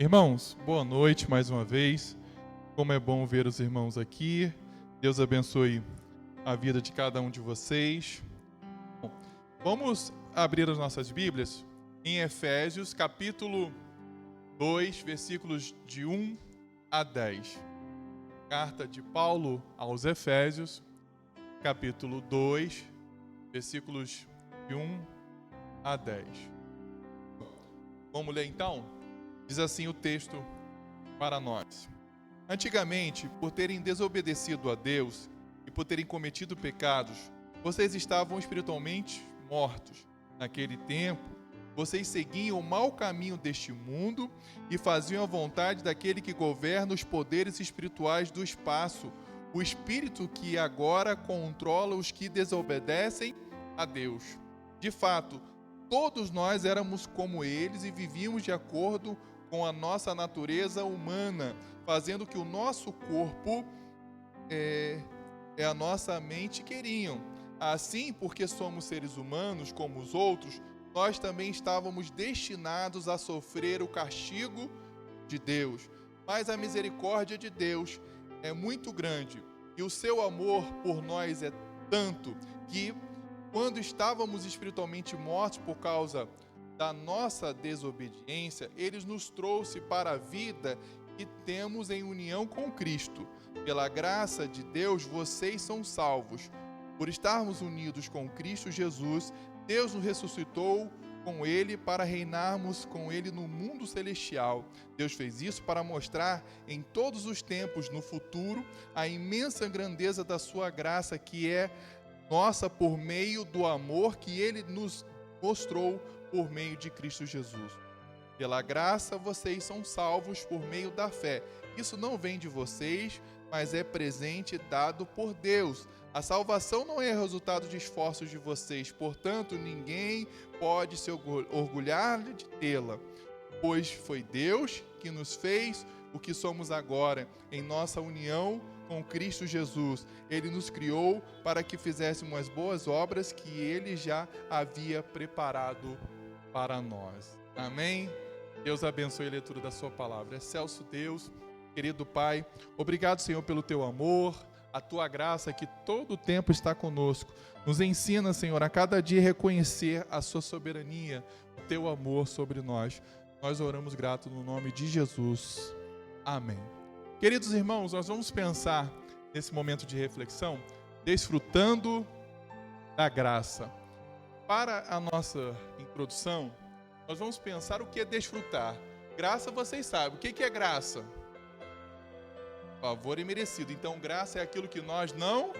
Irmãos, boa noite mais uma vez. Como é bom ver os irmãos aqui. Deus abençoe a vida de cada um de vocês. Bom, vamos abrir as nossas Bíblias em Efésios, capítulo 2, versículos de 1 a 10. Carta de Paulo aos Efésios, capítulo 2, versículos de 1 a 10. Vamos ler então? Diz assim o texto para nós. Antigamente, por terem desobedecido a Deus e por terem cometido pecados, vocês estavam espiritualmente mortos. Naquele tempo, vocês seguiam o mau caminho deste mundo e faziam a vontade daquele que governa os poderes espirituais do espaço, o espírito que agora controla os que desobedecem a Deus. De fato, todos nós éramos como eles e vivíamos de acordo com a nossa natureza humana, fazendo que o nosso corpo e a nossa mente queriam. Assim, porque somos seres humanos como os outros, nós também estávamos destinados a sofrer o castigo de Deus. Mas a misericórdia de Deus é muito grande e o seu amor por nós é tanto que, quando estávamos espiritualmente mortos por causa da nossa desobediência, Ele nos trouxe para a vida que temos em união com Cristo. Pela graça de Deus, vocês são salvos. Por estarmos unidos com Cristo Jesus, Deus nos ressuscitou com Ele para reinarmos com Ele no mundo celestial. Deus fez isso para mostrar em todos os tempos no futuro a imensa grandeza da sua graça, que é nossa por meio do amor que Ele nos mostrou por meio de Cristo Jesus. Pela graça, vocês são salvos por meio da fé. Isso não vem de vocês, mas é presente dado por Deus. A salvação não é resultado de esforços de vocês, portanto, ninguém pode se orgulhar de tê-la, pois foi Deus que nos fez o que somos agora, em nossa união com Cristo Jesus. Ele nos criou para que fizéssemos as boas obras que Ele já havia preparado para nós. Amém? Deus abençoe a leitura da sua palavra. Excelso Deus, querido Pai, obrigado, Senhor, pelo teu amor, a tua graça que todo o tempo está conosco. Nos ensina, Senhor, a cada dia reconhecer a sua soberania, o teu amor sobre nós. Nós oramos grato no nome de Jesus. Amém. Queridos irmãos, nós vamos pensar nesse momento de reflexão, desfrutando da graça. Para a nossa introdução, nós vamos pensar o que é desfrutar. Graça, vocês sabem. O que é graça? Favor imerecido. Então, graça é aquilo que nós não,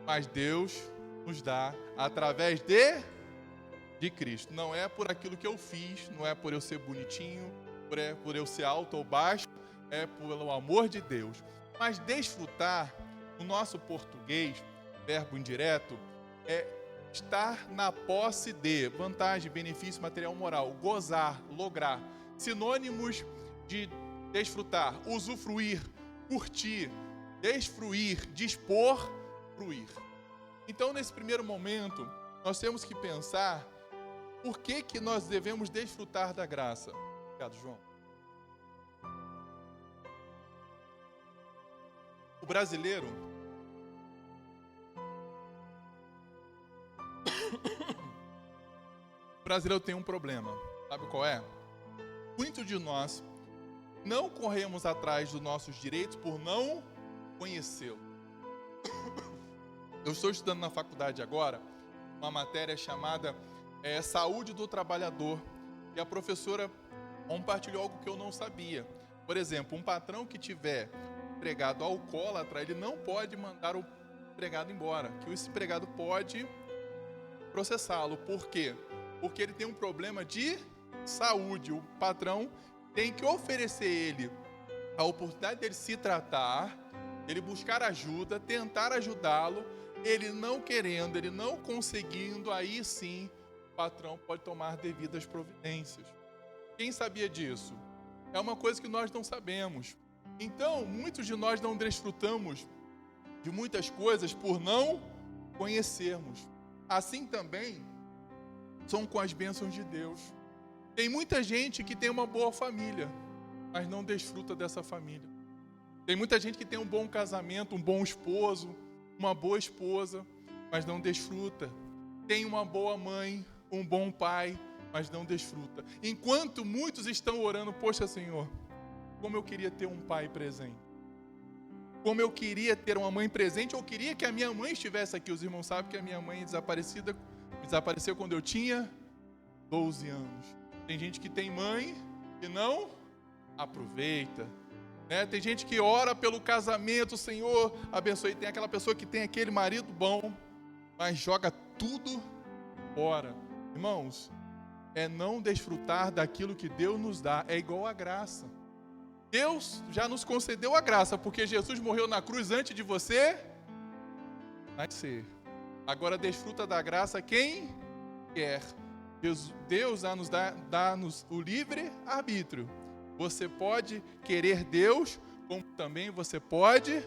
mas Deus nos dá através de Cristo. Não é por aquilo que eu fiz, não é por eu ser bonitinho, por eu ser alto ou baixo, é pelo amor de Deus. Mas desfrutar, no nosso português, verbo indireto, é estar na posse de vantagem, benefício material, moral, gozar, lograr. Sinônimos de desfrutar: usufruir, curtir, desfruir, dispor, fruir. Então, nesse primeiro momento, nós temos que pensar por que nós devemos desfrutar da graça. Obrigado, João. O brasileiro tem um problema. Sabe qual é? Muitos de nós não corremos atrás dos nossos direitos por não conhecê-lo. Eu estou estudando na faculdade agora uma matéria chamada Saúde do Trabalhador, e a professora compartilhou algo que eu não sabia. Por exemplo, um patrão que tiver empregado alcoólatra, ele não pode mandar o empregado embora, que esse empregado pode processá-lo. Por quê? Porque ele tem um problema de saúde. O patrão tem que oferecer ele a oportunidade dele se tratar, ele buscar ajuda, tentar ajudá-lo. Ele não querendo, ele não conseguindo, aí sim o patrão pode tomar devidas providências. Quem sabia disso? É uma coisa que nós não sabemos. Então, muitos de nós não desfrutamos de muitas coisas por não conhecermos. Assim também são com as bênçãos de Deus. Tem muita gente que tem uma boa família, mas não desfruta dessa família. Tem muita gente que tem um bom casamento, um bom esposo, uma boa esposa, mas não desfruta. Tem uma boa mãe, um bom pai, mas não desfruta. Enquanto muitos estão orando, poxa, Senhor, como eu queria ter um pai presente. Como eu queria ter uma mãe presente, eu queria que a minha mãe estivesse aqui. Os irmãos sabem que a minha mãe desapareceu quando eu tinha 12 anos. Tem gente que tem mãe e não aproveita. Né? Tem gente que ora pelo casamento, Senhor, abençoe. Tem aquela pessoa que tem aquele marido bom, mas joga tudo fora. Irmãos, é não desfrutar daquilo que Deus nos dá. É igual a graça. Deus já nos concedeu a graça, porque Jesus morreu na cruz antes de você nascer. Agora desfruta da graça quem quer. Deus dá-nos o livre arbítrio. Você pode querer Deus, como também você pode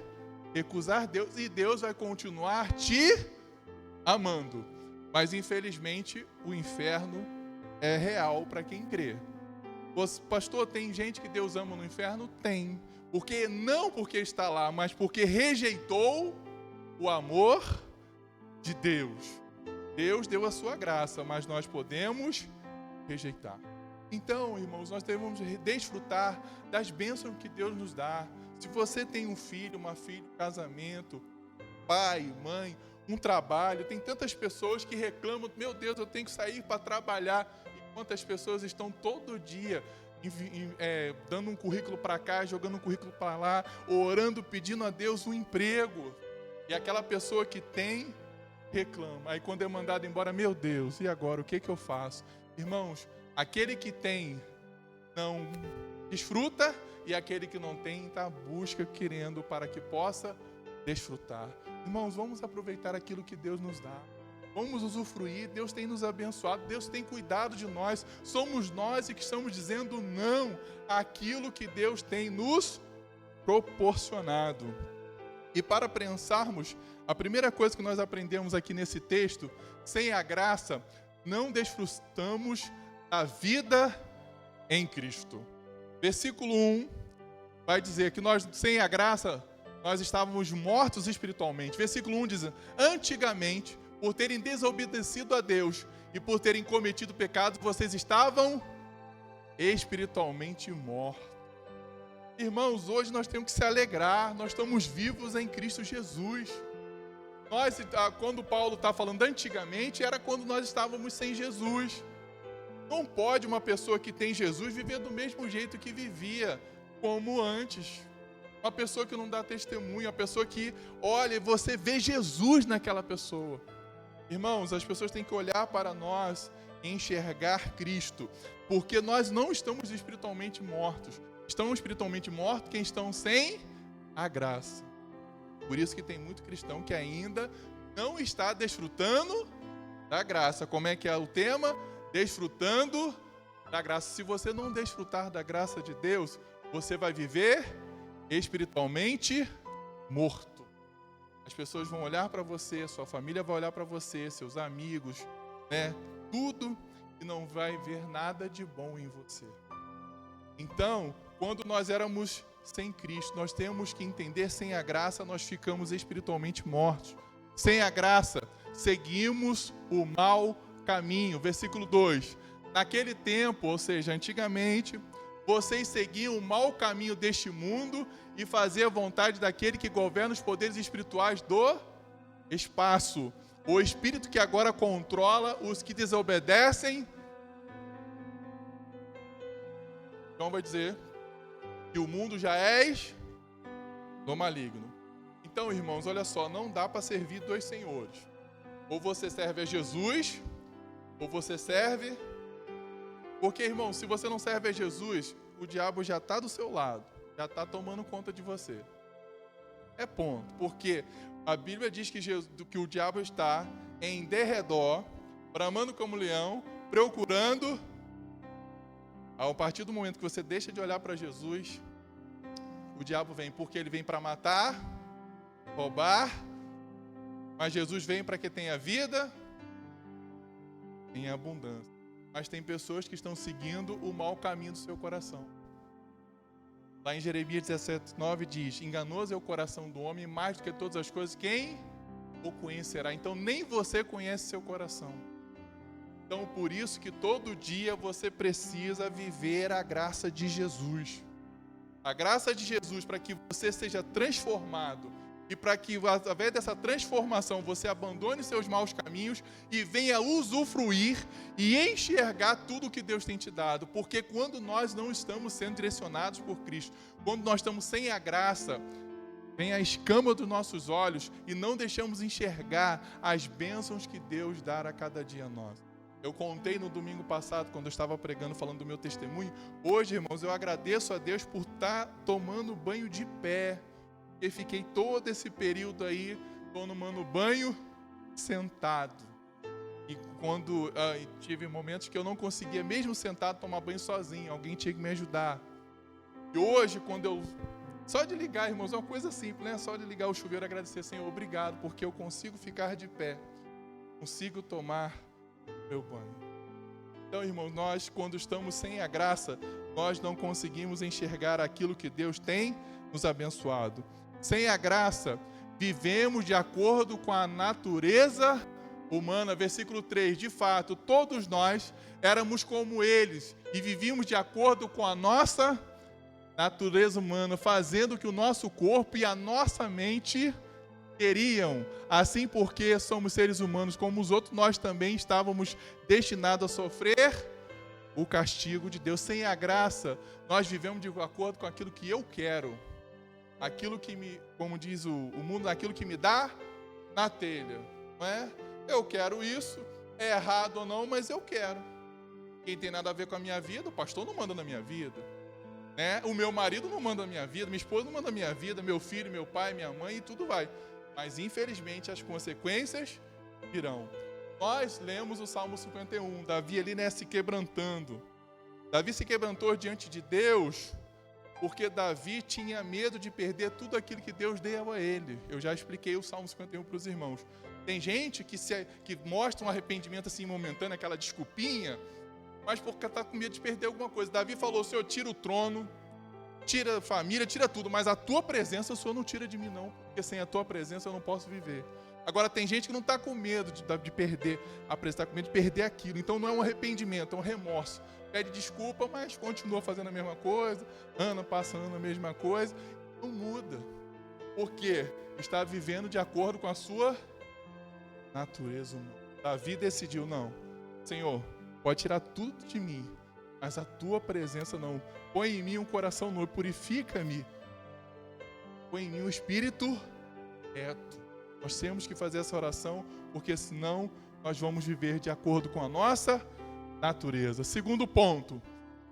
recusar Deus, e Deus vai continuar te amando. Mas infelizmente o inferno é real para quem crê. Pastor, tem gente que Deus ama no inferno? Tem. Não porque está lá, mas porque rejeitou o amor de Deus. Deus deu a sua graça, mas nós podemos rejeitar. Então, irmãos, nós devemos desfrutar das bênçãos que Deus nos dá. Se você tem um filho, uma filha, um casamento, pai, mãe, um trabalho, tem tantas pessoas que reclamam, meu Deus, eu tenho que sair para trabalhar. Quantas pessoas estão todo dia dando um currículo para cá, jogando um currículo para lá, orando, pedindo a Deus um emprego. E aquela pessoa que tem, reclama. Aí quando é mandado embora, meu Deus, e agora? O que eu faço? Irmãos, aquele que tem não desfruta, e aquele que não tem está busca, querendo para que possa desfrutar. Irmãos, vamos aproveitar aquilo que Deus nos dá. Vamos usufruir, Deus tem nos abençoado, Deus tem cuidado de nós. Somos nós que estamos dizendo não àquilo que Deus tem nos proporcionado. E para pensarmos, a primeira coisa que nós aprendemos aqui nesse texto, sem a graça, não desfrutamos da vida em Cristo. Versículo 1 vai dizer que nós, sem a graça, nós estávamos mortos espiritualmente. Versículo 1 diz, antigamente, por terem desobedecido a Deus e por terem cometido pecados, vocês estavam espiritualmente mortos. Irmãos, hoje nós temos que se alegrar, nós estamos vivos em Cristo Jesus. Quando Paulo está falando antigamente, era quando nós estávamos sem Jesus. Não pode uma pessoa que tem Jesus viver do mesmo jeito que vivia, como antes. Uma pessoa que não dá testemunho, uma pessoa que olha e você vê Jesus naquela pessoa. Irmãos, as pessoas têm que olhar para nós e enxergar Cristo, porque nós não estamos espiritualmente mortos. Estão espiritualmente mortos quem estão sem a graça. Por isso que tem muito cristão que ainda não está desfrutando da graça. Como é que é o tema? Desfrutando da graça. Se você não desfrutar da graça de Deus, você vai viver espiritualmente morto. As pessoas vão olhar para você, sua família vai olhar para você, seus amigos, né? Tudo, e não vai ver nada de bom em você. Então, quando nós éramos sem Cristo, nós temos que entender, sem a graça nós ficamos espiritualmente mortos. Sem a graça, seguimos o mau caminho. Versículo 2. Naquele tempo, ou seja, antigamente, vocês seguiam o mau caminho deste mundo e faziam a vontade daquele que governa os poderes espirituais do espaço. O espírito que agora controla os que desobedecem. Então vai dizer que o mundo já és do maligno. Então, irmãos, olha só, não dá para servir dois senhores. Ou você serve a Jesus, ou você serve... Porque, irmão, se você não serve a Jesus, o diabo já está do seu lado, já está tomando conta de você. É ponto. Porque a Bíblia diz que o diabo está em derredor, bramando como leão, procurando. A partir do momento que você deixa de olhar para Jesus, o diabo vem, porque ele vem para matar, roubar, mas Jesus vem para que tenha vida em abundância. Mas tem pessoas que estão seguindo o mau caminho do seu coração. Lá em Jeremias 17:9 diz: enganoso é o coração do homem, mais do que todas as coisas, quem o conhecerá? Então nem você conhece seu coração. Então por isso que todo dia você precisa viver a graça de Jesus. A graça de Jesus para que você seja transformado e para que através dessa transformação você abandone seus maus caminhos e venha usufruir e enxergar tudo que Deus tem te dado. Porque quando nós não estamos sendo direcionados por Cristo, quando nós estamos sem a graça, vem a escama dos nossos olhos e não deixamos enxergar as bênçãos que Deus dá a cada dia a nós. Eu contei no domingo passado, quando eu estava pregando, falando do meu testemunho. Hoje, irmãos, eu agradeço a Deus por estar tomando banho de pé. Eu fiquei todo esse período aí tomando banho sentado. E quando tive momentos que eu não conseguia, mesmo sentado, tomar banho sozinho. Alguém tinha que me ajudar. E hoje, quando eu... Só de ligar, irmãos, é uma coisa simples, né? Só de ligar o chuveiro e agradecer, Senhor, obrigado, porque eu consigo ficar de pé. Consigo tomar meu banho. Então, irmãos, nós, quando estamos sem a graça, nós não conseguimos enxergar aquilo que Deus tem nos abençoado. Sem a graça, vivemos de acordo com a natureza humana. Versículo 3, de fato, todos nós éramos como eles e vivíamos de acordo com a nossa natureza humana, fazendo o que o nosso corpo e a nossa mente queriam. Assim, porque somos seres humanos como os outros, nós também estávamos destinados a sofrer o castigo de Deus. Sem a graça, nós vivemos de acordo com aquilo que eu quero. Aquilo que me, como diz o mundo, aquilo que me dá na telha, não é? Eu quero isso, é errado ou não, mas eu quero. Quem tem nada a ver com a minha vida, o pastor não manda na minha vida, né? O meu marido não manda na minha vida, minha esposa não manda na minha vida, meu filho, meu pai, minha mãe, e tudo vai. Mas infelizmente as consequências virão. Nós lemos o Salmo 51, Davi ali, né, se quebrantando. Davi se quebrantou diante de Deus, porque Davi tinha medo de perder tudo aquilo que Deus deu a ele. Eu já expliquei o Salmo 51 para os irmãos. Tem gente que mostra um arrependimento assim momentâneo, aquela desculpinha, mas porque está com medo de perder alguma coisa. Davi falou: Senhor, tira o trono, tira a família, tira tudo, mas a tua presença o Senhor não tira de mim não, porque sem a tua presença eu não posso viver. Agora tem gente que não está com medo de perder a presença, está com medo de perder aquilo. Então não é um arrependimento, é um remorso. Pede desculpa, mas continua fazendo a mesma coisa, ano passando a mesma coisa, não muda. Por quê? Está vivendo de acordo com a sua natureza humana. Davi decidiu: não, Senhor, pode tirar tudo de mim, mas a tua presença não. Põe em mim um coração novo, purifica-me. Põe em mim um espírito reto. Nós temos que fazer essa oração, porque senão nós vamos viver de acordo com a nossa natureza. Segundo ponto,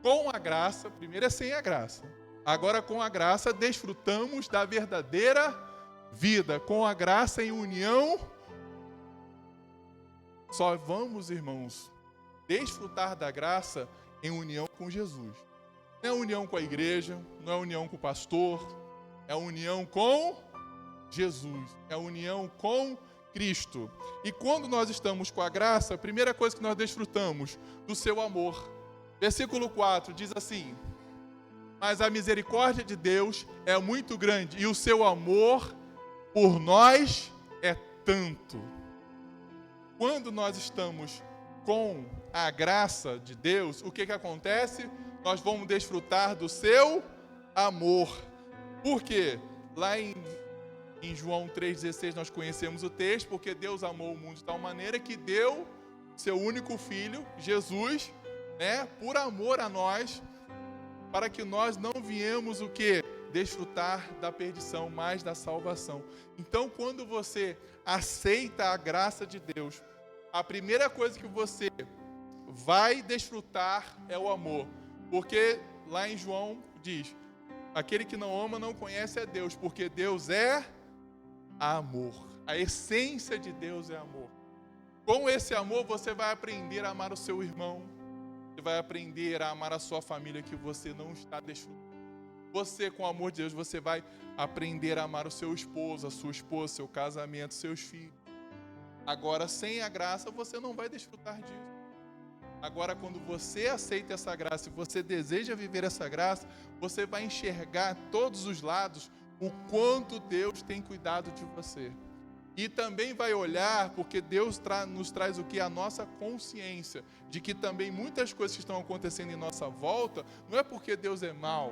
com a graça, primeiro é sem a graça. Agora com a graça desfrutamos da verdadeira vida. Com a graça em união, só vamos, irmãos, desfrutar da graça em união com Jesus. Não é união com a igreja, não é união com o pastor, é união com Jesus, é união com Cristo. E quando nós estamos com a graça, a primeira coisa que nós desfrutamos do seu amor. Versículo 4 diz assim: mas a misericórdia de Deus é muito grande e o seu amor por nós é tanto. Quando nós estamos com a graça de Deus, o que acontece? Nós vamos desfrutar do seu amor. Por quê? Lá em João 3,16 nós conhecemos o texto, porque Deus amou o mundo de tal maneira que deu seu único filho, Jesus, né, por amor a nós, para que nós não viemos o quê? Desfrutar da perdição, mas da salvação. Então, quando você aceita a graça de Deus, a primeira coisa que você vai desfrutar é o amor. Porque lá em João diz: aquele que não ama não conhece a Deus, porque Deus é amor. A essência de Deus é amor. Com esse amor você vai aprender a amar o seu irmão, você vai aprender a amar a sua família que você não está desfrutando. Você, com o amor de Deus, você vai aprender a amar o seu esposo, a sua esposa, seu casamento, seus filhos. Agora, sem a graça, você não vai desfrutar disso. Agora, quando você aceita essa graça e você deseja viver essa graça, você vai enxergar todos os lados o quanto Deus tem cuidado de você. E também vai olhar, porque Deus nos traz o que? A nossa consciência, de que também muitas coisas que estão acontecendo em nossa volta, não é porque Deus é mau,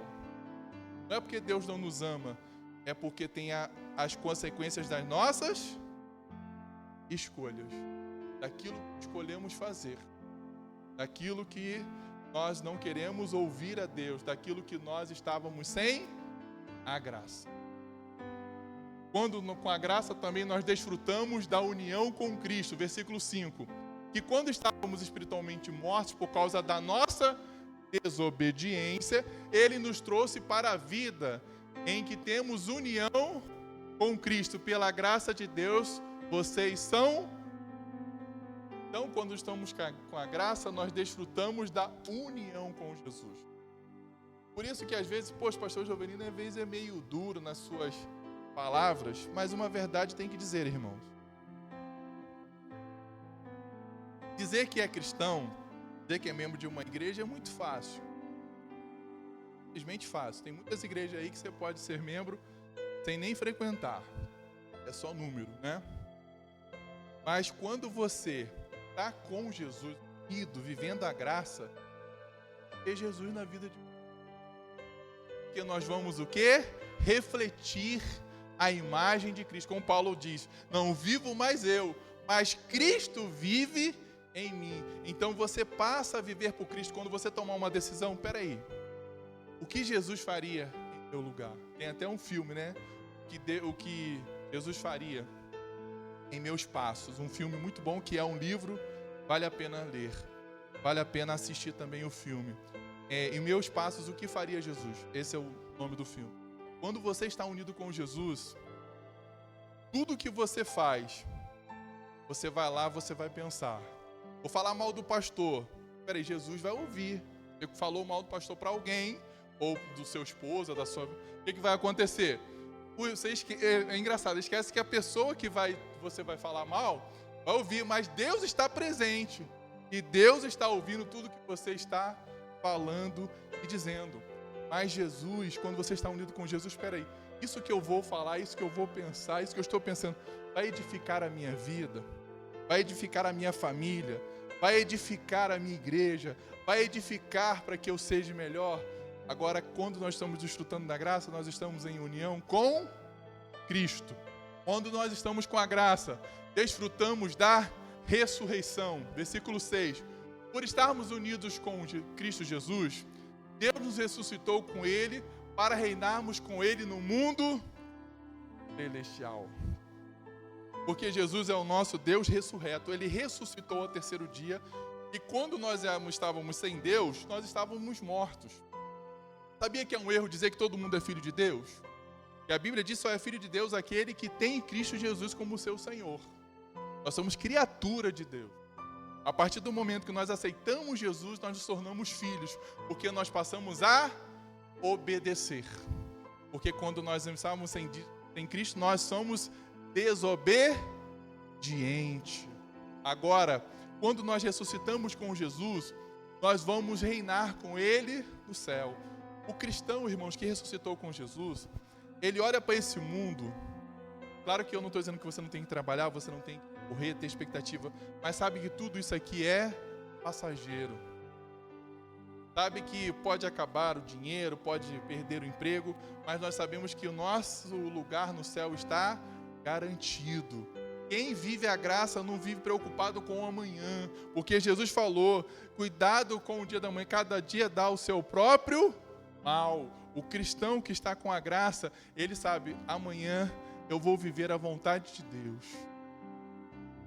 não é porque Deus não nos ama, é porque tem as consequências das nossas escolhas, daquilo que escolhemos fazer, daquilo que nós não queremos ouvir a Deus, daquilo que nós estávamos sem a graça. Quando com a graça também nós desfrutamos da união com Cristo, versículo 5, que quando estávamos espiritualmente mortos por causa da nossa desobediência, Ele nos trouxe para a vida em que temos união com Cristo. Pela graça de Deus, vocês são... Então, quando estamos com a graça, nós desfrutamos da união com Jesus. Por isso que às vezes, pastor Jovelino, às vezes é meio duro nas suas palavras, mas uma verdade tem que dizer, irmãos. Dizer que é cristão, dizer que é membro de uma igreja é muito fácil. Simplesmente fácil. Tem muitas igrejas aí que você pode ser membro sem nem frequentar. É só número, né? Mas quando você está com Jesus, vivendo a graça, é Jesus na vida de você. Porque nós vamos o quê? Refletir a imagem de Cristo. Como Paulo diz, não vivo mais eu, mas Cristo vive em mim. Então você passa a viver por Cristo. Quando você tomar uma decisão, peraí, o que Jesus faria em meu lugar? Tem até um filme, né? O que Jesus faria em meus passos. Um filme muito bom, que é um livro, vale a pena ler. Vale a pena assistir também o filme. Em meus passos, o que faria Jesus? Esse é o nome do filme. Quando você está unido com Jesus, tudo que você faz, você vai lá, você vai pensar. Vou falar mal do pastor. Peraí, Jesus vai ouvir. Você falou mal do pastor para alguém, ou do seu esposo, da sua... O que vai acontecer? É engraçado, esquece que a pessoa que você vai falar mal, vai ouvir, mas Deus está presente. E Deus está ouvindo tudo que você está falando e dizendo. Mas Jesus, quando você está unido com Jesus, espera aí, isso que eu vou falar, isso que eu vou pensar, isso que eu estou pensando, vai edificar a minha vida, vai edificar a minha família, vai edificar a minha igreja, vai edificar para que eu seja melhor. Agora, quando nós estamos desfrutando da graça, nós estamos em união com Cristo. Quando nós estamos com a graça, desfrutamos da ressurreição. Versículo 6. Por estarmos unidos com Cristo Jesus, Deus nos ressuscitou com Ele para reinarmos com Ele no mundo celestial. Porque Jesus é o nosso Deus ressurreto. Ele ressuscitou ao terceiro dia. E quando nós estávamos sem Deus, nós estávamos mortos. Sabia que é um erro dizer que todo mundo é filho de Deus? E a Bíblia diz que só é filho de Deus aquele que tem Cristo Jesus como seu Senhor. Nós somos criatura de Deus. A partir do momento que nós aceitamos Jesus, nós nos tornamos filhos, porque nós passamos a obedecer. Porque quando nós estávamos sem Cristo, nós somos desobedientes. Agora, quando nós ressuscitamos com Jesus, nós vamos reinar com Ele no céu. O cristão, irmãos, que ressuscitou com Jesus, ele olha para esse mundo. Claro que eu não estou dizendo que você não tem que trabalhar, você não tem que correr, ter expectativa, mas sabe que tudo isso aqui é passageiro. Sabe que pode acabar o dinheiro, pode perder o emprego, mas nós sabemos que o nosso lugar no céu está garantido. Quem vive a graça não vive preocupado com o amanhã, porque Jesus falou, cuidado com o dia da manhã, cada dia dá o seu próprio mal. O cristão que está com a graça, ele sabe, amanhã eu vou viver a vontade de Deus.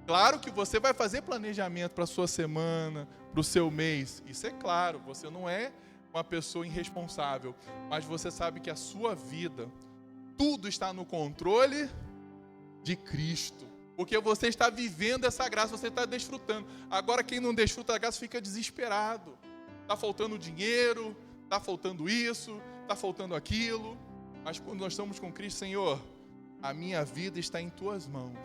Claro que você vai fazer planejamento para a sua semana, para o seu mês. Isso é claro, você não é uma pessoa irresponsável, mas você sabe que a sua vida, tudo está no controle de Cristo. Porque você está vivendo essa graça, você está desfrutando. Agora quem não desfruta da graça fica desesperado. Está faltando dinheiro, está faltando isso, está faltando aquilo. Mas quando nós estamos com Cristo, Senhor, a minha vida está em Tuas mãos.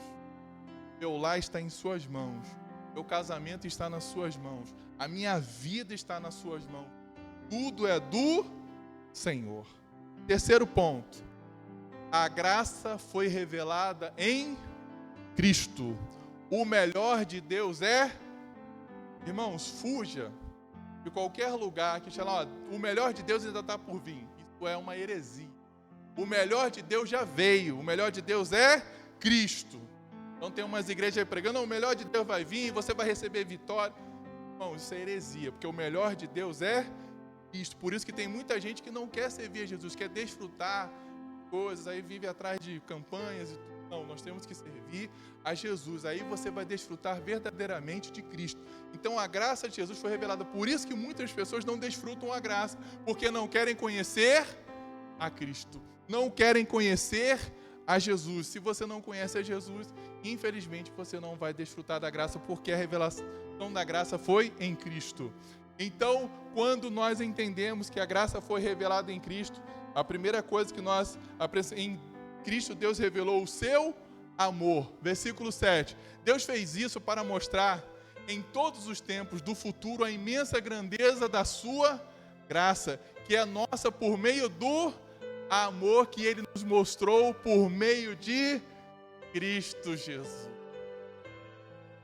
Meu lar está em Suas mãos. Meu casamento está nas suas mãos. A minha vida está nas suas mãos. Tudo é do Senhor. Terceiro ponto. A graça foi revelada em Cristo. O melhor de Deus é... Irmãos, fuja de qualquer lugar que fala, o melhor de Deus ainda está por vir. Isso é uma heresia. O melhor de Deus já veio. O melhor de Deus é Cristo. Então tem umas igrejas aí pregando, não, o melhor de Deus vai vir, você vai receber vitória. Irmão, isso é heresia, porque o melhor de Deus é Cristo. Por isso que tem muita gente que não quer servir a Jesus, quer desfrutar coisas, aí vive atrás de campanhas e tudo. Não, nós temos que servir a Jesus. Aí você vai desfrutar verdadeiramente de Cristo. Então a graça de Jesus foi revelada. Por isso que muitas pessoas não desfrutam a graça, porque não querem conhecer a Cristo. Não querem conhecer a Jesus. Se você não conhece a Jesus, infelizmente você não vai desfrutar da graça, porque a revelação da graça foi em Cristo. Então, quando nós entendemos que a graça foi revelada em Cristo, a primeira coisa que nós em Cristo, Deus revelou o seu amor. Versículo 7. Deus fez isso para mostrar em todos os tempos do futuro a imensa grandeza da sua graça, que é nossa por meio do amor que Ele nos mostrou por meio de Cristo Jesus.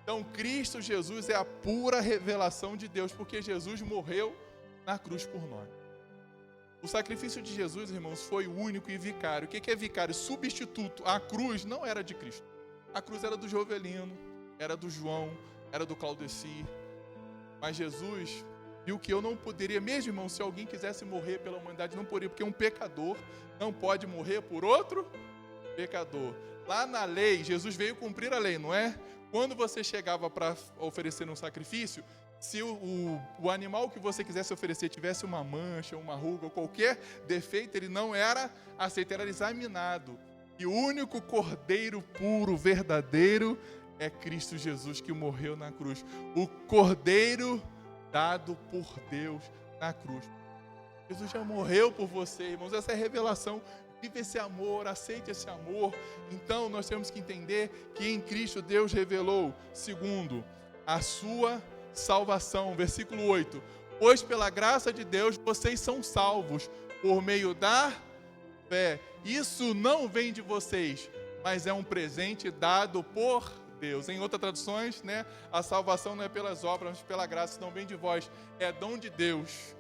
Então, Cristo Jesus é a pura revelação de Deus, porque Jesus morreu na cruz por nós. O sacrifício de Jesus, irmãos, foi único e vicário. O que é vicário? Substituto. A cruz não era de Cristo. A cruz era do Jovelino, era do João, era do Claudeci. Mas Jesus viu que eu não poderia, mesmo, irmão, se alguém quisesse morrer pela humanidade, não poderia, porque um pecador não pode morrer por outro pecador. Lá na lei, Jesus veio cumprir a lei, não é? Quando você chegava para oferecer um sacrifício, se o animal que você quisesse oferecer tivesse uma mancha, uma ruga ou qualquer defeito, ele não era aceito, era examinado. E o único cordeiro puro, verdadeiro, é Cristo Jesus, que morreu na cruz. O cordeiro dado por Deus na cruz. Jesus já morreu por você, irmãos. Essa é a revelação. Vive esse amor, aceite esse amor. Então nós temos que entender que em Cristo Deus revelou, segundo, a sua salvação. Versículo 8. Pois pela graça de Deus vocês são salvos por meio da fé. Isso não vem de vocês, mas é um presente dado por Deus. Em outras traduções, né, a salvação não é pelas obras, mas pela graça, não vem de vós, é dom de Deus.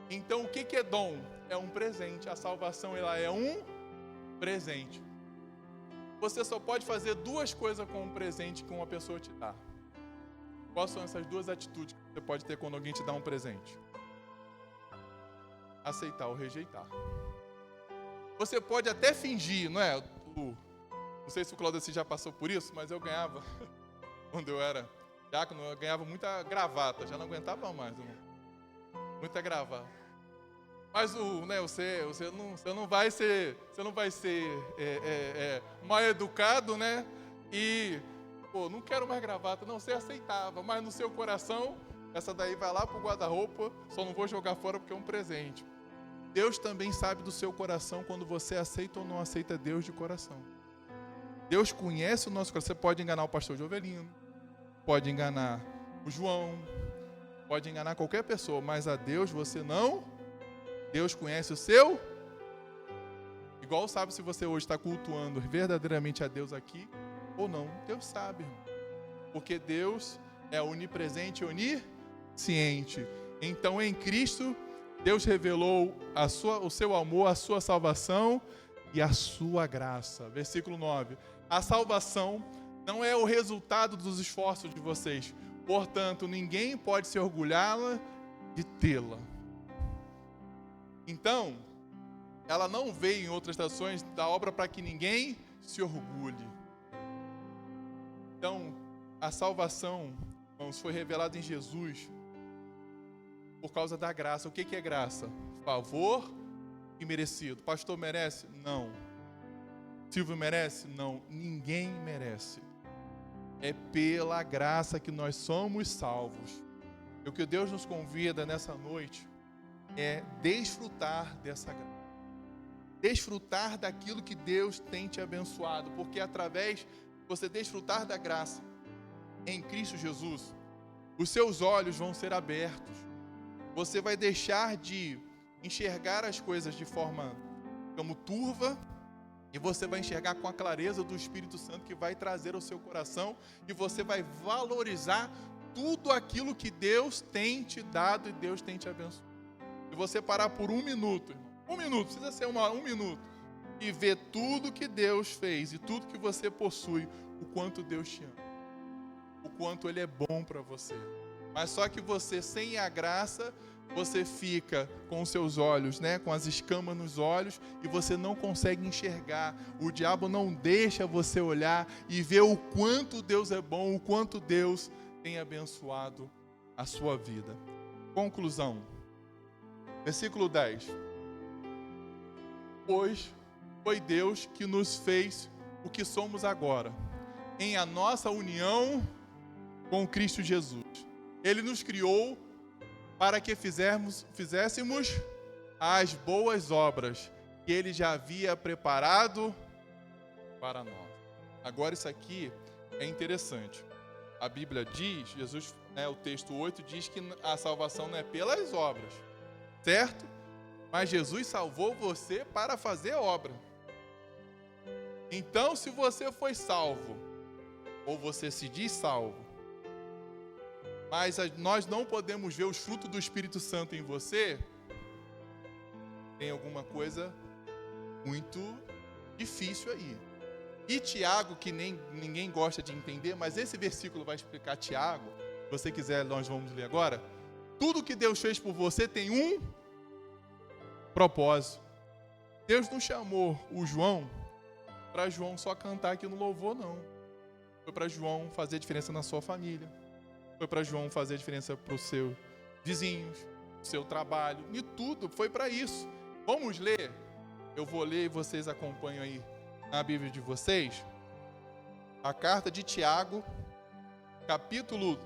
Então o que é dom? É um presente. A salvação, ela é um presente. Você só pode fazer duas coisas com um presente que uma pessoa te dá. Quais são essas duas atitudes que você pode ter quando alguém te dá um presente? Aceitar ou rejeitar. Você pode até fingir, não é? Não sei se o Claudeci já passou por isso, mas eu ganhava, quando eu era diácono, eu ganhava muita gravata, já não aguentava mais, muita gravata. Mas você não vai ser mal educado, né? E não quero mais gravata, não, você aceitava, mas no seu coração, essa daí vai lá pro guarda-roupa, só não vou jogar fora porque é um presente. Deus também sabe do seu coração quando você aceita ou não aceita Deus de coração. Deus conhece o nosso coração. Você pode enganar o pastor Jovelino, pode enganar o João, pode enganar qualquer pessoa, mas a Deus você não. Deus conhece o seu. Igual sabe se você hoje está cultuando verdadeiramente a Deus aqui ou não. Deus sabe, irmão. Porque Deus é onipresente e onisciente. Então em Cristo, Deus revelou o seu amor, a sua salvação e a sua graça. Versículo 9. A salvação não é o resultado dos esforços de vocês. Portanto, ninguém pode se orgulhá-la de tê-la. Então, ela não veio em outras traduções da obra para que ninguém se orgulhe. Então, a salvação, irmãos, foi revelada em Jesus por causa da graça. O que é graça? Favor imerecido. Pastor merece? Não. Silvio merece? Não. Ninguém merece. É pela graça que nós somos salvos. E o que Deus nos convida nessa noite é desfrutar dessa graça. Desfrutar daquilo que Deus tem te abençoado. Porque através de você desfrutar da graça, em Cristo Jesus, os seus olhos vão ser abertos. Você vai deixar de enxergar as coisas de forma como turva, e você vai enxergar com a clareza do Espírito Santo que vai trazer ao seu coração, e você vai valorizar tudo aquilo que Deus tem te dado e Deus tem te abençoado. Se você parar por um minuto, precisa ser um minuto, e ver tudo que Deus fez e tudo que você possui, o quanto Deus te ama, o quanto Ele é bom para você. Mas só que você, sem a graça, você fica com os seus olhos, com as escamas nos olhos, e você não consegue enxergar. O diabo não deixa você olhar e ver o quanto Deus é bom, o quanto Deus tem abençoado a sua vida. Conclusão. Versículo 10. Pois foi Deus que nos fez o que somos agora, em a nossa união com Cristo Jesus. Ele nos criou para que fizéssemos as boas obras que Ele já havia preparado para nós. Agora isso aqui é interessante. A Bíblia diz, o texto 8 diz que a salvação não é pelas obras, certo? Mas Jesus salvou você para fazer obra. Então, se você foi salvo, ou você se diz salvo, mas nós não podemos ver os frutos do Espírito Santo em você, tem alguma coisa muito difícil aí. E Tiago, que ninguém gosta de entender, mas esse versículo vai explicar Tiago. Se você quiser, nós vamos ler agora. Tudo que Deus fez por você tem um propósito. Deus não chamou o João para João só cantar aqui no louvor, não. Foi para João fazer diferença na sua família. Foi para João fazer diferença para os seus vizinhos, seu trabalho, e tudo foi para isso. Vamos ler? Eu vou ler e vocês acompanham aí na Bíblia de vocês. A carta de Tiago, capítulo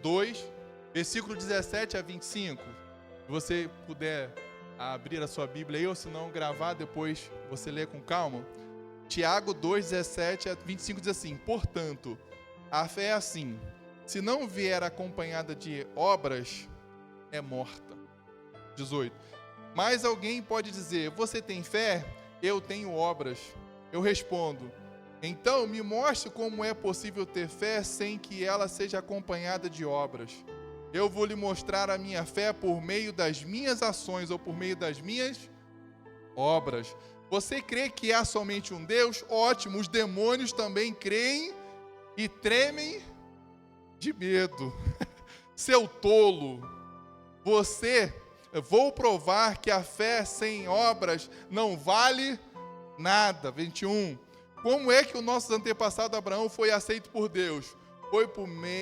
2, versículo 17 a 25. Se você puder abrir a sua Bíblia aí, ou se não gravar, depois você lê com calma. Tiago 2, 17 a 25 diz assim: portanto, a fé é assim, se não vier acompanhada de obras, é morta. 18. Mas alguém pode dizer: você tem fé? Eu tenho obras. Eu respondo: então me mostre como é possível ter fé sem que ela seja acompanhada de obras. Eu vou lhe mostrar a minha fé por meio das minhas ações ou por meio das minhas obras. Você crê que há somente um Deus? Ótimo, os demônios também creem e tremem de medo. Seu tolo, vou provar que a fé sem obras não vale nada. 21. Como é que o nosso antepassado Abraão foi aceito por Deus?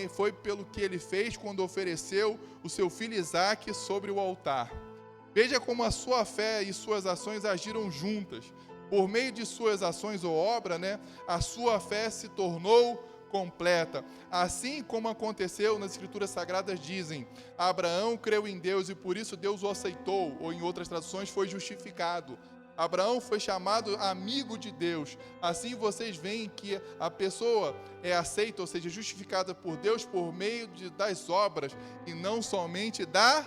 Foi pelo que ele fez quando ofereceu o seu filho Isaque sobre o altar. Veja como a sua fé e suas ações agiram juntas. Por meio de suas ações ou obra, a sua fé se tornou completa. Assim como aconteceu nas Escrituras Sagradas, dizem: Abraão creu em Deus e por isso Deus o aceitou, ou em outras traduções, foi justificado. Abraão foi chamado amigo de Deus. Assim vocês veem que a pessoa é aceita, ou seja, justificada por Deus por meio das obras e não somente da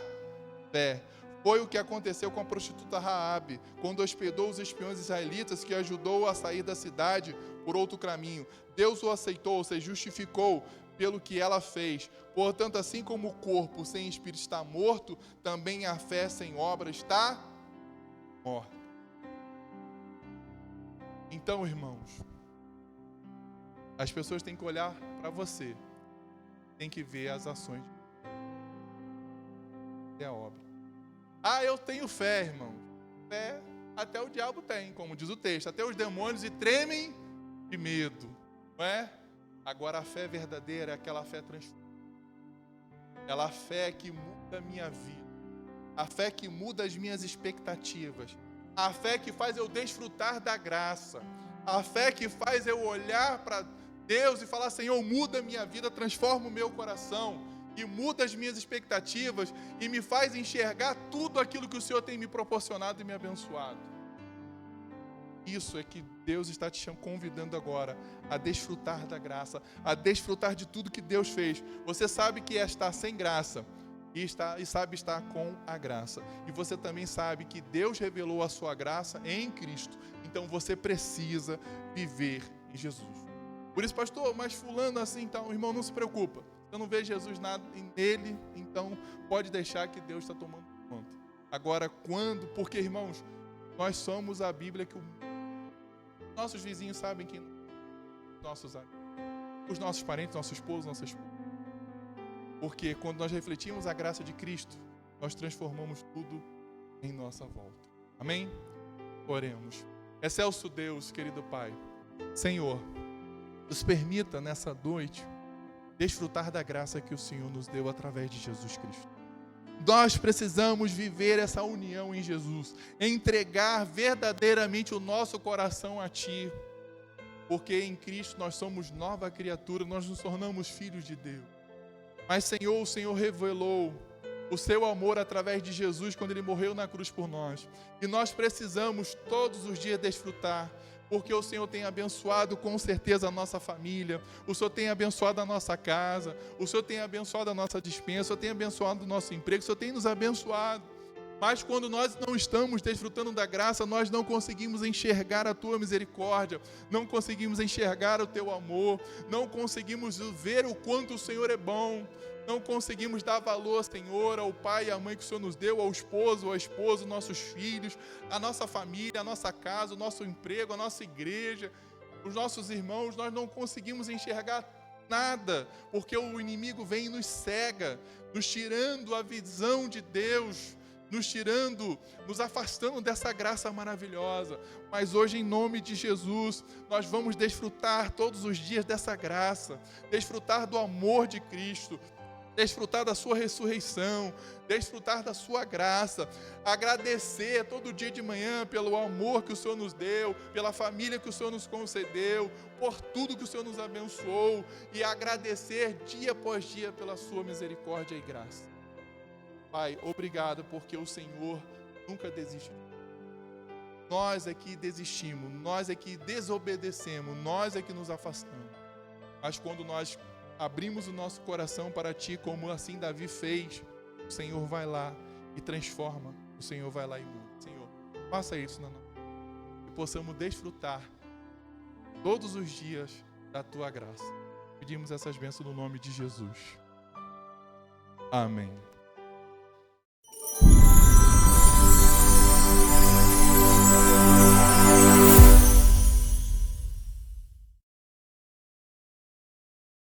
fé. Foi o que aconteceu com a prostituta Raabe, quando hospedou os espiões israelitas que ajudou a sair da cidade por outro caminho. Deus o aceitou, ou seja, justificou pelo que ela fez. Portanto, assim como o corpo sem espírito está morto, também a fé sem obra está morta. Então, irmãos, as pessoas têm que olhar para você, têm que ver as ações e a obra. Eu tenho fé, irmão. Fé até o diabo tem, como diz o texto. Até os demônios e tremem de medo, não é? Agora a fé verdadeira é aquela fé transformadora. Aquela fé que muda a minha vida. A fé que muda as minhas expectativas. A fé que faz eu desfrutar da graça. A fé que faz eu olhar para Deus e falar: Senhor, muda a minha vida, transforma o meu coração. E muda as minhas expectativas e me faz enxergar tudo aquilo que o Senhor tem me proporcionado e me abençoado. Isso é que Deus está te convidando agora a desfrutar da graça, a desfrutar de tudo que Deus fez. Você sabe que está sem graça e sabe estar com a graça. E você também sabe que Deus revelou a sua graça em Cristo. Então você precisa viver em Jesus. Por isso, pastor, mas fulano assim, então, irmão, não se preocupa. Eu não vejo Jesus nada nele, então pode deixar que Deus está tomando conta. Agora, quando? Porque, irmãos, nós somos a Bíblia que nossos vizinhos sabem quem nossos amigos, os nossos parentes, nosso esposo, nossa esposa. Porque quando nós refletimos a graça de Cristo, nós transformamos tudo em nossa volta. Amém? Oremos. Excelso Deus, querido Pai, Senhor, nos permita nessa noite desfrutar da graça que o Senhor nos deu através de Jesus Cristo. Nós precisamos viver essa união em Jesus, entregar verdadeiramente o nosso coração a Ti, porque em Cristo nós somos nova criatura, nós nos tornamos filhos de Deus. Mas, Senhor, o Senhor revelou o seu amor através de Jesus quando Ele morreu na cruz por nós. E nós precisamos todos os dias desfrutar, porque o Senhor tem abençoado com certeza a nossa família, o Senhor tem abençoado a nossa casa, o Senhor tem abençoado a nossa despensa, o Senhor tem abençoado o nosso emprego, o Senhor tem nos abençoado. Mas quando nós não estamos desfrutando da graça, nós não conseguimos enxergar a Tua misericórdia, não conseguimos enxergar o Teu amor, não conseguimos ver o quanto o Senhor é bom, não conseguimos dar valor, Senhor, ao pai e à mãe que o Senhor nos deu, ao esposo, à esposa, nossos filhos, a nossa família, a nossa casa, o nosso emprego, a nossa igreja, os nossos irmãos. Nós não conseguimos enxergar nada, porque o inimigo vem e nos cega, nos tirando a visão de Deus, nos afastando dessa graça maravilhosa. Mas hoje, em nome de Jesus, nós vamos desfrutar todos os dias dessa graça, desfrutar do amor de Cristo, desfrutar da sua ressurreição, desfrutar da sua graça, agradecer todo dia de manhã pelo amor que o Senhor nos deu, pela família que o Senhor nos concedeu, por tudo que o Senhor nos abençoou, e agradecer dia após dia pela sua misericórdia e graça. Pai, obrigado, porque o Senhor nunca desiste. Nós é que desistimos, nós é que desobedecemos, nós é que nos afastamos. Mas quando nós abrimos o nosso coração para Ti, como assim Davi fez, o Senhor vai lá e transforma, o Senhor vai lá e muda. Senhor, faça isso na nossa vida, que possamos desfrutar todos os dias da Tua graça. Pedimos essas bênçãos no nome de Jesus. Amém.